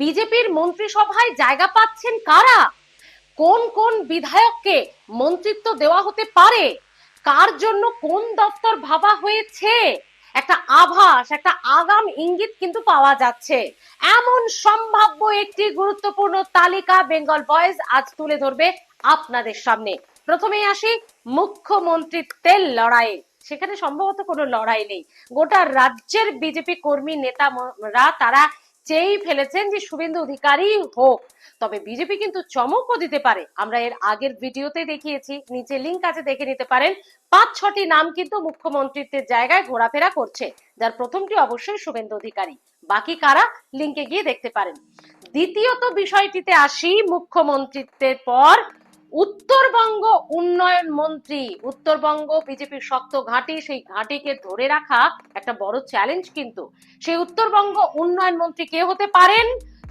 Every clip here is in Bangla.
বিজেপির মন্ত্রিসভায় জায়গা পাচ্ছেন কারা? কোন কোন বিধায়ককে মন্ত্রিত্ব দেওয়া হতে পারে? কার জন্য কোন দপ্তর ভাবা হয়েছে? একটা আভাস, একটা আগাম ইঙ্গিত কিন্তু পাওয়া যাচ্ছে। এমন সম্ভাব্য একটি গুরুত্বপূর্ণ তালিকা বেঙ্গল ভয়েস আজ তুলে ধরবে আপনাদের সামনে। প্রথমেই আসি মুখ্যমন্ত্রিত্বের লড়াইয়ে। সেখানে সম্ভবত কোনো লড়াই নেই। গোটা রাজ্যের বিজেপি কর্মী নেতারা তারা চেয়েই ফেলেছেন যে শুভেন্দু অধিকারী হোক। তবে বিজেপি কিন্তু চমকও দিতে পারে। আমরা এর আগের ভিডিওতে দেখিয়েছি, নিচে লিংক আছে, দেখে নিতে পারেন। 5-6টি নাম কিন্তু মুখ্যমন্ত্রিত্বের জায়গায় ঘোরাফেরা করছে, যার প্রথমটি অবশ্যই শুভেন্দু অধিকারী। বাকি কারা, লিংকে গিয়ে দেখতে পারেন। দ্বিতীয়ত বিষয়টিতে আসি, মুখ্যমন্ত্রিত্বের পর উত্তরবঙ্গ উন্নয়ন মন্ত্রী। উত্তরবঙ্গ বিজেপির শক্ত ঘাঁটি, সেই ঘাঁটিকে ধরে রাখা একটা বড় চ্যালেঞ্জ। কিন্তু সেই উত্তরবঙ্গ উন্নয়ন মন্ত্রী কে হতে পারেন?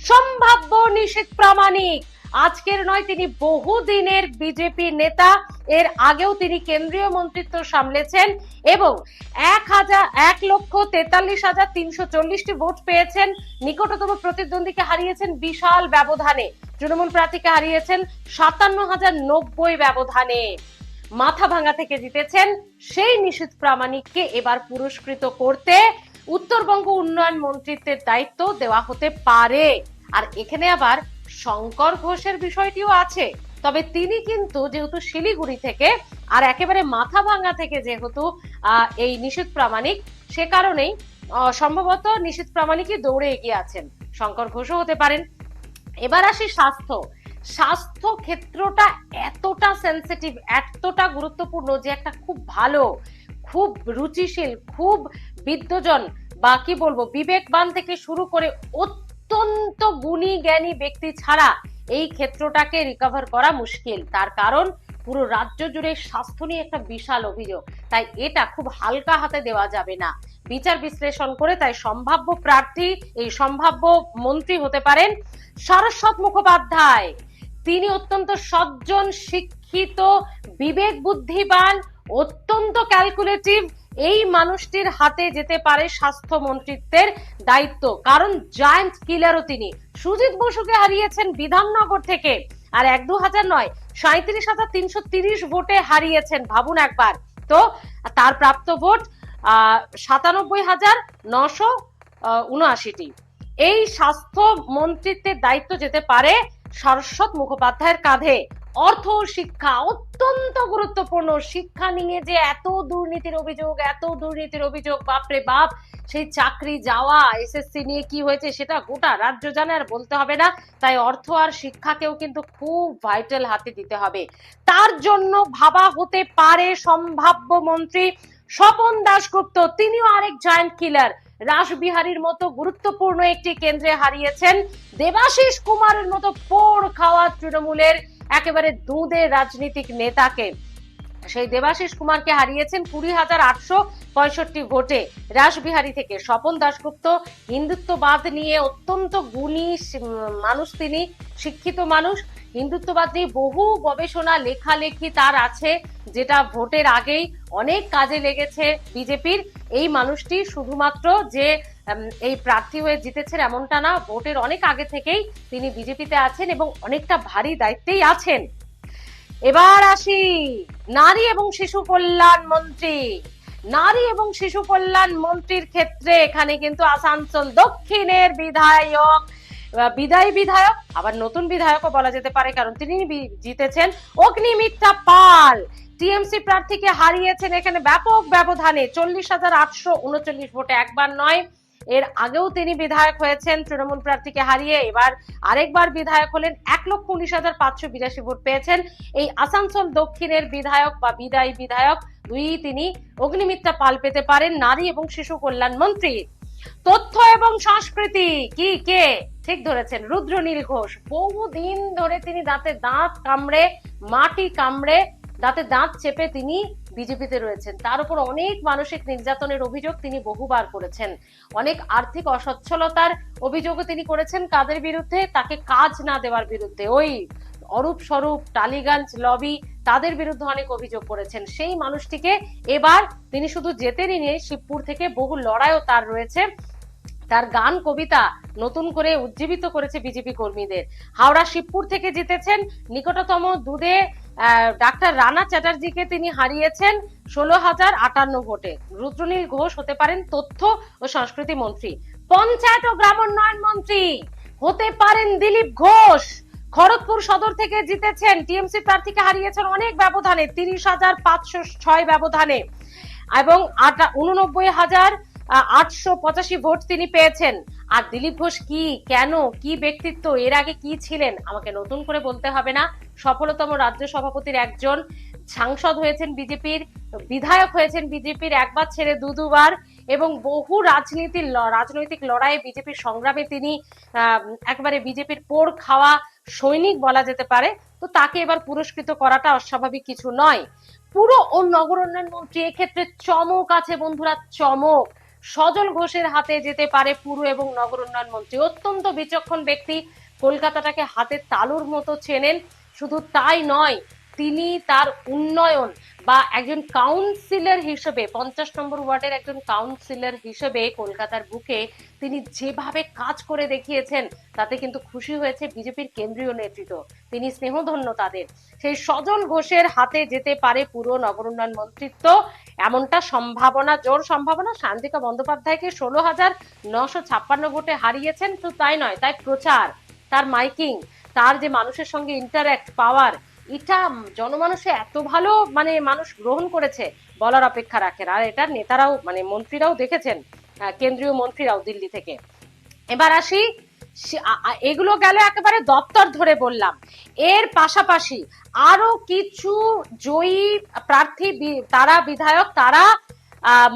সম্ভাব্য নিশীথ প্রামাণিক। আজকের নয়, তিনি বহুদিনের বিজেপি নেতা। এর আগেও তিনি কেন্দ্রীয় মন্ত্রিত্ব সামলেছেন এবং 1,43,340টি ভোট পেয়েছেন। নিকটতম প্রতিদ্বন্দ্বীকে হারিয়েছেন বিশাল ব্যবধানে। তৃণমূল প্রার্থীকে হারিয়েছেন 57,090 ব্যবধানে। মাথা ভাঙা থেকে জিতেছেন। সেই নিশীথ প্রামাণিককে এবার পুরস্কৃত করতে উত্তরবঙ্গ উন্নয়ন মন্ত্রিত্বের দায়িত্ব দেওয়া হতে পারে। আর এখানে আবার শঙ্কর ঘোষের বিষয়টিও আছে। তবে তিনি কিন্তু যেহেতু শিলিগুড়ি থেকে আর একেবারে মাথা ভাঙা থেকে যেহেতু এই নিশীথ প্রামাণিক, সে কারণেই সম্ভবত নিশীথ প্রামাণিকই দৌড়ে এগিয়ে আছেন। শঙ্কর ঘোষও হতে পারেন। এবার আসি স্বাস্থ্য। স্বাস্থ্য ক্ষেত্রটা এতটা সেন্সিটিভ, এতটা গুরুত্বপূর্ণ যে একটা খুব ভালো, খুব রুচিশীল, খুব বিদ্বজন বা কি বলবো বিবেকবান থেকে শুরু করে অত্যন্ত গুণী জ্ঞানী ব্যক্তি ছাড়া এই ক্ষেত্রটাকে রিকভার করা মুশকিল। তার কারণ পুরো রাজ্য জুড়ে স্বাস্থ্য নিয়ে একটা বিশাল অভিযোগ। তাই এটা খুব হালকা হাতে দেওয়া যাবে না। বিচার বিশ্লেষণ করে তাই সম্ভাব্য প্রার্থী, এই সম্ভাব্য মন্ত্রী হতে পারেন সারস্বত মুখোপাধ্যায়। তিনি অত্যন্ত সজ্জন, শিক্ষিত, বিবেক বুদ্ধিমান, অত্যন্ত ক্যালকুলেটিভ। এই মানুষটির হাতে যেতে পারে স্বাস্থ্য মন্ত্রিত্বের দায়িত্ব। কারণ জায়ান্ট কিলারও তিনি। সুজিত বসুকে হারিয়েছেন বিধাননগর থেকে, আর 1-2 হাজার নয়, 37,330 ভোটে হারিয়েছেন। ভাবুন একবার তো। তার প্রাপ্ত ভোট 97,979টি। এই স্বাস্থ্য মন্ত্রিত্বের দায়িত্ব যেতে পারে সারস্বত মুখোপাধ্যায়ের কাঁধে। অর্থ শিক্ষা অত্যন্ত গুরুত্বপূর্ণ। শিক্ষা নিয়ে যে এত দুর্নীতির অভিযোগ, বাপরে বাপ। সেই চাকরি যাওয়া, এসএসসি নিয়ে কি হয়েছে সেটা গোটা রাজ্য জানে, আর বলতে হবে না। তাই অর্থ আর শিক্ষাকেও কিন্তু খুব ভাইটাল হাতে দিতে হবে। তার জন্য ভাবা হতে পারে সম্ভাব্য মন্ত্রী স্বপন দাশগুপ্ত। তিনিও আরেক জায়ান্ট কিলার। রাসবিহারীর মতো গুরুত্বপূর্ণ একটি কেন্দ্রে হারিয়েছেন দেবাশিস কুমারের মতো পোড় খাওয়া তৃণমূলের একেবারে দুধে রাজনীতিক নেতাকে। সেই দেবাশিস কুমারকে হারিয়েছেন 20,865 ভোটে রাসবিহারী থেকে। স্বপন দাশগুপ্ত হিন্দুত্ববাদ নিয়ে অত্যন্ত গুণী মানুষ, তিনি শিক্ষিত মানুষ। হিন্দুত্ববাদ নিয়ে বহু গবেষণা, লেখালেখি তার আছে, যেটা ভোটের আগেই অনেক কাজে লেগেছে বিজেপির। এই মানুষটি শুধুমাত্র যে এই প্রার্থী হয়ে জিতেছেন এমনটা না, ভোটের অনেক আগে থেকেই তিনি বিজেপিতে আছেন এবং অনেকটা ভারী দায়িত্বেই আছেন। এবার আসি নারী এবং শিশু কল্যাণ মন্ত্রী। নারী এবং শিশু কল্যাণ মন্ত্রীর ক্ষেত্রে এখানে কিন্তু আসানসোল দক্ষিণের বিদায়ী বিধায়ক, আবার নতুন বিধায়কও বলা যেতে পারে, কারণ তিনি জিতেছেন, অগ্নিমিত্রা পাল টিএমসি প্রার্থীকে হারিয়েছেন এখানে ব্যাপক ব্যবধানে 40,839 ভোটে। একবার নয়, এর আগেও তিনি বিধায়ক হয়েছেন তৃণমূল প্রার্থীকে হারিয়ে। এবার আরেকবার বিধায়ক হলেন, 1,19,582 ভোট পেয়েছেন। এই আসানসোল দক্ষিণের বিধায়ক বা বিদায়ী বিধায়ক তিনি অগ্নিমিত্রা পাল পেতে পারেন নারী এবং শিশু কল্যাণ মন্ত্রী। তথ্য এবং সংস্কৃতি কি কে? ঠিক ধরেছেন, রুদ্রনীল ঘোষ। বহুদিন ধরে তিনি দাঁতে দাঁত কামড়ে, মাটি কামড়ে, দাঁতে দাঁত চেপে তিনি বিজেপিতে রয়েছেন। তার উপর অনেক মানসিক নির্যাতনের অভিযোগ তিনি বহুবার করেছেন। অনেক আর্থিক অসচ্ছলতার অভিযোগও তিনি করেছেন। কাদের বিরুদ্ধে? তাকে কাজ না দেওয়ার বিরুদ্ধে। ওই অরূপ স্বরূপ, টালিগঞ্জ লবি, তাদের বিরুদ্ধে অনেক অভিযোগ করেছেন। সেই মানুষটিকে এবার তিনি শুধু জেতেনই নেই, শিবপুর থেকে বহু লড়াইও তার রয়েছে। তার গান কবিতা নতুন করে উজ্জীবিত করেছে বিজেপি কর্মীদের। হাওড়া শিবপুর থেকে জিতেছেন, নিকটতম দুধে ডাক্তার রানা চ্যাটার্জিকে তিনি হারিয়েছেন 16,058 ভোটে। রুদ্রনীল ঘোষ হতে পারেন তথ্য ও সংস্কৃতি মন্ত্রী। পঞ্চায়েত ও গ্রামোন্নয়ন মন্ত্রী হতে পারেন দিলীপ ঘোষ। খড়গপুর সদর থেকে জিতেছেন, টিএমসি প্রার্থীকে হারিয়েছেন অনেক ব্যবধানে, 30,506 ব্যবধানে, এবং 89,885 ভোট তিনি পেয়েছেন। আর দিলীপ ঘোষ কি, কেন, কি ব্যক্তিত্ব, এর আগে কি ছিলেন আমাকে নতুন করে বলতে হবে না। সফলতম রাজ্য সভাপতির একজন, সাংসদ হয়েছেন বিজেপির, বিধায়ক হয়েছেন বিজেপির একবার ছেড়ে দুবার, এবং বহু রাজনৈতিক লড়াইয়ে বিজেপির সংগ্রামে তিনি একবারে বিজেপির পোড় খাওয়া সৈনিক বলা যেতে পারে। তো তাকে এবার পুরস্কৃত করাটা অস্বাভাবিক কিছু নয়। পুরো ও নগর উন্নয়ন মন্ত্রী, এক্ষেত্রে চমক আছে বন্ধুরা, চমক। সজল ঘোষের হাতে যেতে পারে পুর এবং নগর উন্নয়ন মন্ত্রী। অত্যন্ত বিচক্ষণ ব্যক্তি, কলকাতাটাকে হাতের তালুর মতো চেনেন। শুধু তাই নয়, তিনি তার উন্নয়ন বা একজন কাউন্সিলর হিসেবে, 50 নম্বর ওয়ার্ডের একজন কাউন্সিলর হিসেবে কলকাতার বুকে তিনি যেভাবে কাজ করে দেখিয়েছেন, তাতে কিন্তু খুশি হয়েছে বিজেপির কেন্দ্রীয় নেতৃত্ব। তিনি স্নেহধন্য তাদের। সেই সজল ঘোষের হাতে যেতে পারে পুরো নগর উন্নয়ন মন্ত্রিত্ব, এমনটা সম্ভাবনা, জোর সম্ভাবনা। শান্তিকা বন্দ্যোপাধ্যায়কে 16,956 ভোটে হারিয়েছেন। তো তাই নয়, তাই প্রচার, তার মাইকিং, তার যে মানুষের সঙ্গে ইন্টারঅ্যাক্ট পাওয়ার, এটা জনমানুষে এত ভালো মানুষ গ্রহণ করেছে, বলার অপেক্ষা রাখে না। আর এটা নেতারাও মন্ত্রীরাও দেখেছেন, কেন্দ্রীয় মন্ত্রীরাও দিল্লি থেকে। এবার আসি, এগুলো গেল একেবারে দপ্তর ধরে বললাম। এর পাশাপাশি আরো কিছু জয়ী প্রার্থী, তারা বিধায়ক, তারা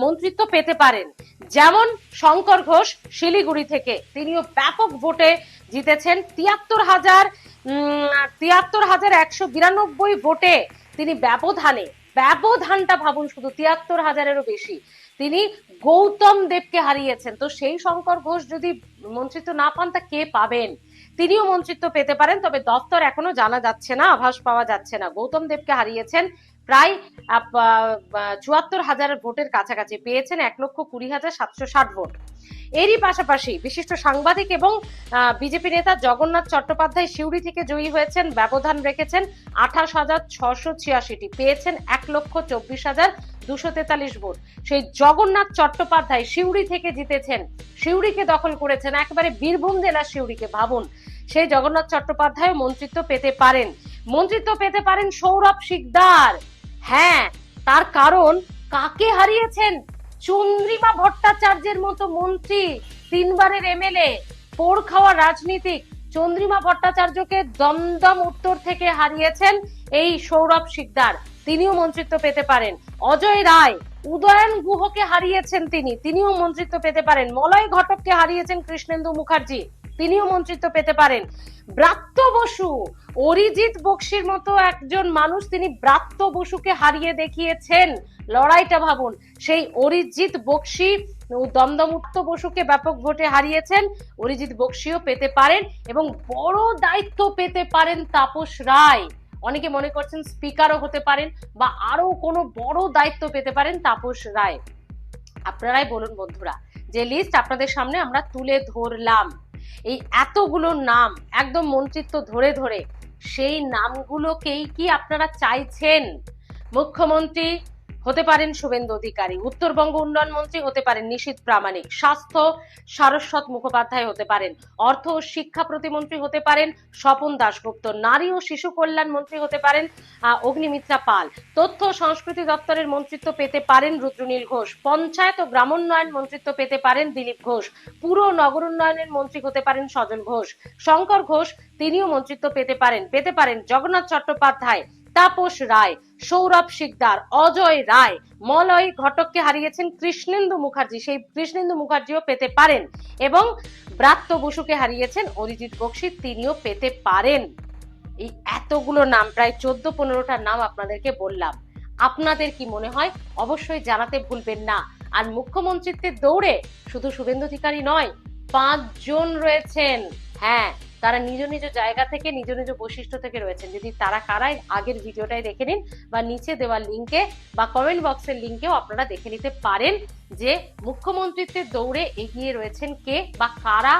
মন্ত্রিত্ব পেতে পারেন। যেমন শঙ্কর ঘোষ শিলিগুড়ি থেকে, তিনিও ব্যাপক ভোটে জিতেছেন। 73,192 ভোটে তিনি ব্যবধানটা ভাবুন, শুধু 73,000-এরও বেশি, তিনি গৌতম দেবকে হারিয়েছেন। তো সেই শঙ্কর ঘোষ যদি মন্ত্রিত্ব না পান, তা কে পাবেন? তিনিও মন্ত্রিত্ব পেতে পারেন, তবে দফতর এখনো জানা যাচ্ছে না, আভাস পাওয়া যাচ্ছে না। গৌতম দেবকে হারিয়েছেন প্রায় 74,000 ভোটের কাছাকাছি, পেয়েছেন 1,20,760 ভোট। এরই পাশাপাশি বিশিষ্ট সাংবাদিক এবং বিজেপি নেতা জগন্নাথ চট্টোপাধ্যায় সিউড়ি থেকে জয়ী হয়েছেন, ব্যবধান রেখেছেন 28,686টি, পেয়েছেন 1,24,243 ভোট। সেই জগন্নাথ চট্টোপাধ্যায় সিউড়ি থেকে জিতেছেন, সিউড়িকে দখল করেছেন, একেবারে বীরভূম জেলার সিউড়িকে, ভাবুন। সেই জগন্নাথ চট্টোপাধ্যায় মন্ত্রিত্ব পেতে পারেন সৌরভ শিকদার। হ্যাঁ, তার কারণ, কাকে হারিয়েছেন? চন্দ্রিমা ভট্টাচার্যের মতো মন্ত্রী, 3বারের এমএলএ, পোড় খাওয়া রাজনীতিক চন্দ্রিমা ভট্টাচার্যকে দমদম উত্তর থেকে হারিয়েছেন এই সৌরভ শিকদার, তিনিও মন্ত্রিত্ব পেতে পারেন। অজয় রায়, উদয়ন গুহকে হারিয়েছেন তিনিও মন্ত্রিত্ব পেতে পারেন। মলয় ঘটককে হারিয়েছেন কৃষ্ণেন্দু মুখার্জি, তিনিও মন্ত্রিত্ব পেতে পারেন। ব্রাত্য বসু, অরিজিৎ বক্সির মতো একজন মানুষ, তিনি ব্রাত্য বসুকে হারিয়ে দেখিয়েছেন। লড়াইটা ভাবুন, সেই অরিজিৎ বক্সি দমদম উত্তর বসুকে ব্যাপক ভোটে হারিয়েছেন, অরিজিৎ বক্সিও পেতে পারেন। এবং বড় দায়িত্ব পেতে পারেন তাপস রায়। অনেকে মনে করছেন স্পিকারও হতে পারেন, বা আরো কোনো বড় দায়িত্ব পেতে পারেন তাপস রায়। আপনারাই বলুন বন্ধুরা, যে লিস্ট আপনাদের সামনে আমরা তুলে ধরলাম, এই এতগুলো নাম একদম মন্ত্রিত্ব ধরে ধরে, সেই নামগুলোকেই কি আপনারা চাইছেন? মুখ্যমন্ত্রী হতে পারেন শুভেন্দু অধিকারী, উত্তরবঙ্গ উন্নয়ন মন্ত্রী হতে পারেন নিশীথ প্রামাণিক, স্বাস্থ্য সারস্বত মুখোপাধ্যায় হতে পারেন, অর্থ ও শিক্ষা প্রতিমন্ত্রী হতে পারেন স্বপন দাশগুপ্ত, নারী ও শিশু কল্যাণ মন্ত্রী হতে পারেন অগ্নিমিত্রা পাল, তথ্য সংস্কৃতি দপ্তরের মন্ত্রিত্ব পেতে পারেন রুদ্রনীল ঘোষ, পঞ্চায়েত ও গ্রামোন্নয়ন মন্ত্রিত্ব পেতে পারেন দিলীপ ঘোষ, পুর নগর উন্নয়নের মন্ত্রী হতে পারেন সজল ঘোষ, শঙ্কর ঘোষ তিনিও মন্ত্রিত্ব পেতে পারেন জগন্নাথ চট্টোপাধ্যায়, তাপস রায়, সৌরভ শিকদার, অজয় রায়, মলয় ঘটককে হারিয়েছেন কৃষ্ণেন্দু মুখার্জি, সেই কৃষ্ণেন্দু মুখার্জিও পেতে পারেন, এবং ব্রাত্য বসুকে হারিয়েছেন অরিজিৎ বক্সি, তিনিও পেতে পারেন। এই এতগুলো নাম, প্রায় 14-15টা নাম আপনাদেরকে বললাম। আপনাদের কি মনে হয় অবশ্যই জানাতে ভুলবেন না। আর মুখ্যমন্ত্রীত্বের দৌড়ে শুধু শুভেন্দু অধিকারী নয়, 5 জন রয়েছেন। হ্যাঁ, তারা নিজ নিজ জায়গা থেকে, নিজ নিজ বৈশিষ্ট্য থেকে রয়েছেন। যদি তারা কারাই, আগের ভিডিওটাই দেখে নিন, বা নিচে দেওয়া লিঙ্কে বা কমেন্ট বক্সের লিঙ্কেও আপনারা দেখে নিতে পারেন যে মুখ্যমন্ত্রীত্বের দৌড়ে এগিয়ে রয়েছেন কে, বা কারা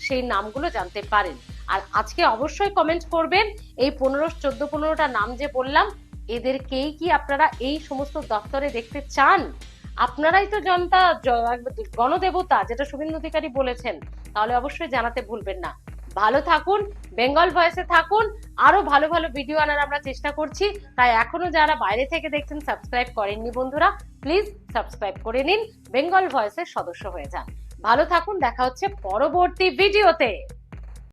সেই নামগুলো জানতে পারেন। আর আজকে অবশ্যই কমেন্ট করবেন এই 15-15টা নাম যে বললাম, এদেরকেই কি আপনারা এই সমস্ত দপ্তরে দেখতে চান? আপনারাই তো জনতা, গণদেবতা, যেটা শুভেন্দু অধিকারী বলেছেন। তাহলে অবশ্যই জানাতে ভুলবেন না। ভালো থাকুন, বেঙ্গল ভয়েসে থাকুন, আরো ভালো ভালো ভিডিও আনার আমরা চেষ্টা করছি। তাই এখনো যারা বাইরে থেকে দেখছেন সাবস্ক্রাইব করেননি বন্ধুরা, প্লিজ সাবস্ক্রাইব করে নিন, বেঙ্গল ভয়েসের সদস্য হয়ে যান। ভালো থাকুন, দেখা হচ্ছে পরবর্তী ভিডিওতে।